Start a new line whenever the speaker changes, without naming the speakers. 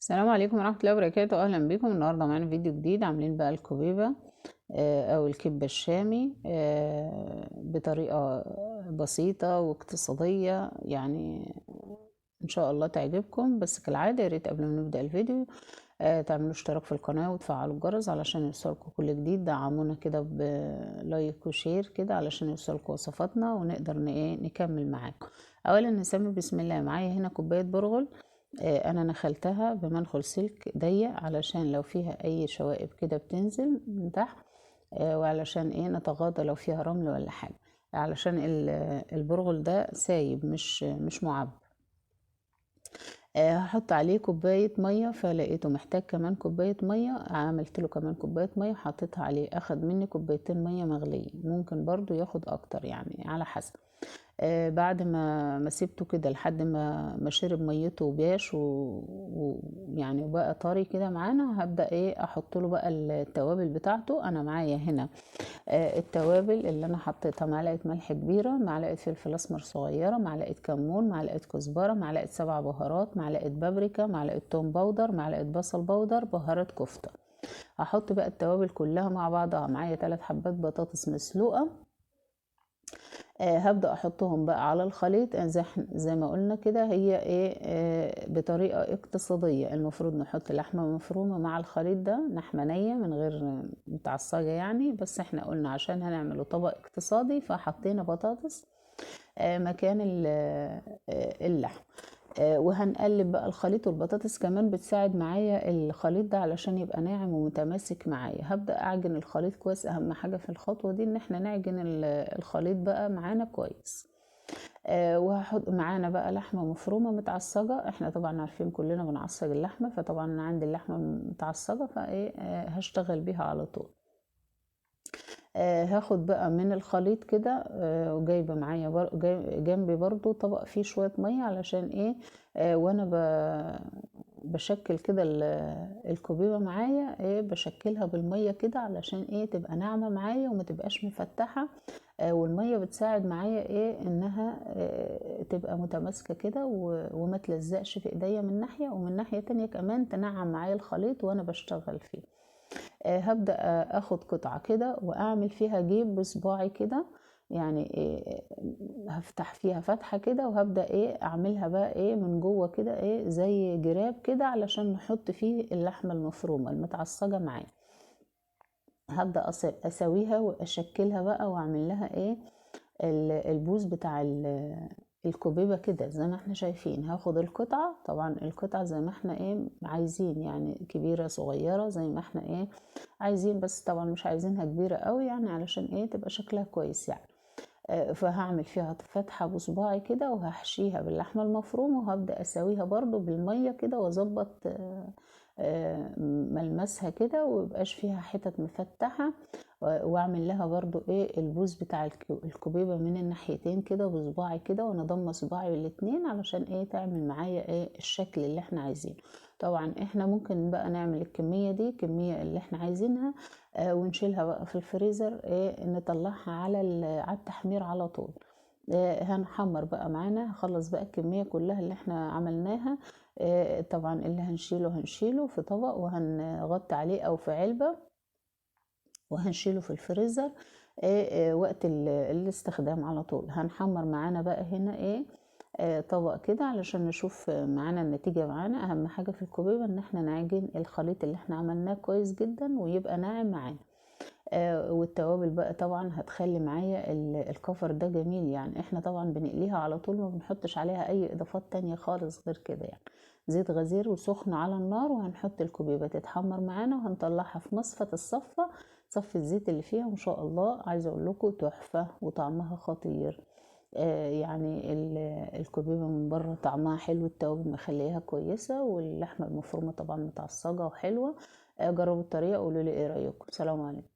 السلام عليكم ورحمة الله وبركاته. أهلا بكم. النهاردة معانا فيديو جديد، عاملين بقى الكوبيبة أو الكبة الشامي بطريقة بسيطة واقتصادية، يعني إن شاء الله تعجبكم. بس كالعادة ياريت قبل ما نبدأ الفيديو تعملوا اشتراك في القناة وتفعلوا الجرس علشان يوصلكم كل جديد. دعمونا كده بلايك وشير كده علشان يوصلكم وصفاتنا ونقدر نكمل معاكم. أولا نسمي بسم الله. معايا هنا كوباية برغل، انا نخلتها بمنخل سلك ضيق علشان لو فيها اي شوائب كده بتنزل من تحت، وعلشان نتغاضى لو فيها رمل ولا حاجة، علشان البرغل ده سايب مش معب. هحط عليه كوباية مية، فلقيته محتاج كمان كوباية مية، عملت له كمان كوباية مية حطيتها عليه. اخد مني كوبايتين مية مغلية، ممكن برضو ياخد اكتر يعني على حسب. بعد ما سيبته كده لحد ما شرب ميته وباش ويعني وبقى طري كده معانا، هبدأ احط له بقى التوابل بتاعته. انا معايا هنا التوابل اللي انا حطيتها: معلقه ملح كبيره، معلقه فلفل اسمر صغيره، معلقه كمون، معلقه كزبره، معلقه 7 بهارات، معلقه بابريكا، معلقه توم باودر، معلقه بصل باودر، بهارات كفته. هحط بقى التوابل كلها مع بعضها. معايا 3 حبات بطاطس مسلوقه، هبدأ احطهم بقى على الخليط. زي ما قلنا كده، هي بطريقة اقتصادية. المفروض نحط لحمة مفرومة مع الخليط ده، لحمة نية من غير متعصجة يعني، بس احنا قلنا عشان هنعمله طبق اقتصادي فحطينا بطاطس مكان اللحم. وهنقلب بقى الخليط، والبطاطس كمان بتساعد معايا الخليط ده علشان يبقى ناعم ومتماسك معايا. هبدأ اعجن الخليط كويس. اهم حاجة في الخطوة دي ان احنا نعجن الخليط بقى معانا كويس. وهحط معانا بقى لحمة مفرومة متعصجة. احنا طبعا عارفين كلنا بنعصج اللحمة، فطبعا انا عندي اللحمة متعصجة هشتغل بيها على طول. هاخد بقى من الخليط كده، وجايبه معايا جنبي برضو طبق فيه شوية مية علشان وانا بشكل كده الكوبيبة معايا، بشكلها بالمية كده علشان تبقى ناعمة معايا وما تبقاش مفتحة. والمية بتساعد معايا انها تبقى متماسكة كده وما تلزقش في ايديا من ناحية، ومن ناحية تانية كمان تنعم معايا الخليط وانا بشتغل فيه. هبدأ اخد قطعة كده واعمل فيها جيب بصباعي كده، يعني هفتح فيها فتحة كده، وهبدأ اعملها بقى من جوه كده زي جراب كده علشان نحط فيه اللحمة المفرومة المتعصجة معايا. هبدأ اسويها واشكلها بقى واعمل لها البوز بتاع الكوبيبة كده زي ما احنا شايفين. هاخد القطعة، طبعا القطعة زي ما احنا عايزين، يعني كبيرة صغيرة زي ما احنا عايزين، بس طبعا مش عايزينها كبيرة قوي يعني علشان تبقى شكلها كويس يعني. فهعمل فيها فتحة بصباعي كده وهحشيها باللحمة المفرومة، وهبدأ اسويها برضو بالمية كده واظبط ملمسها كده ويبقاش فيها حتت مفتحة. واعمل لها برضو البوز بتاع الكوبيبة من الناحيتين كده بصباعي كده، وانا ضمه صباعي الاتنين علشان تعمل معايا الشكل اللي احنا عايزينه. طبعا احنا ممكن بقى نعمل الكمية دي كمية اللي احنا عايزينها، ونشيلها بقى في الفريزر، نطلعها على التحمير على طول. هنحمر بقى معانا، هخلص بقى الكمية كلها اللي احنا عملناها. طبعا اللي هنشيله في طبق وهنغطي عليه او في علبة، وهنشيله في الفريزر وقت الاستخدام على طول. هنحمر معانا بقى هنا طبق كده علشان نشوف معانا النتيجة. معانا اهم حاجة في الكوبيبة ان احنا نعجن الخليط اللي احنا عملناه كويس جدا ويبقى ناعم معانا. والتوابل بقى طبعا هتخلي معايا الكفر ده جميل. يعني احنا طبعا بنقليها على طول، ما بنحطش عليها اي اضافات تانية خالص غير كده يعني. زيت غزير وسخن على النار، وهنحط الكوبيبة تتحمر معانا وهنطلعها في مصفى الصفة، صفي الزيت اللي فيها. وان شاء الله عايزه اقول لكم تحفة وطعمها خطير. يعني الكوبيبة من بره طعمها حلو، التوابل مخليها كويسة، واللحمة المفرومة طبعا متعصجة وحلوة. جربوا الطريقة، قولوا لي ايه رأيكم. سلام عليكم.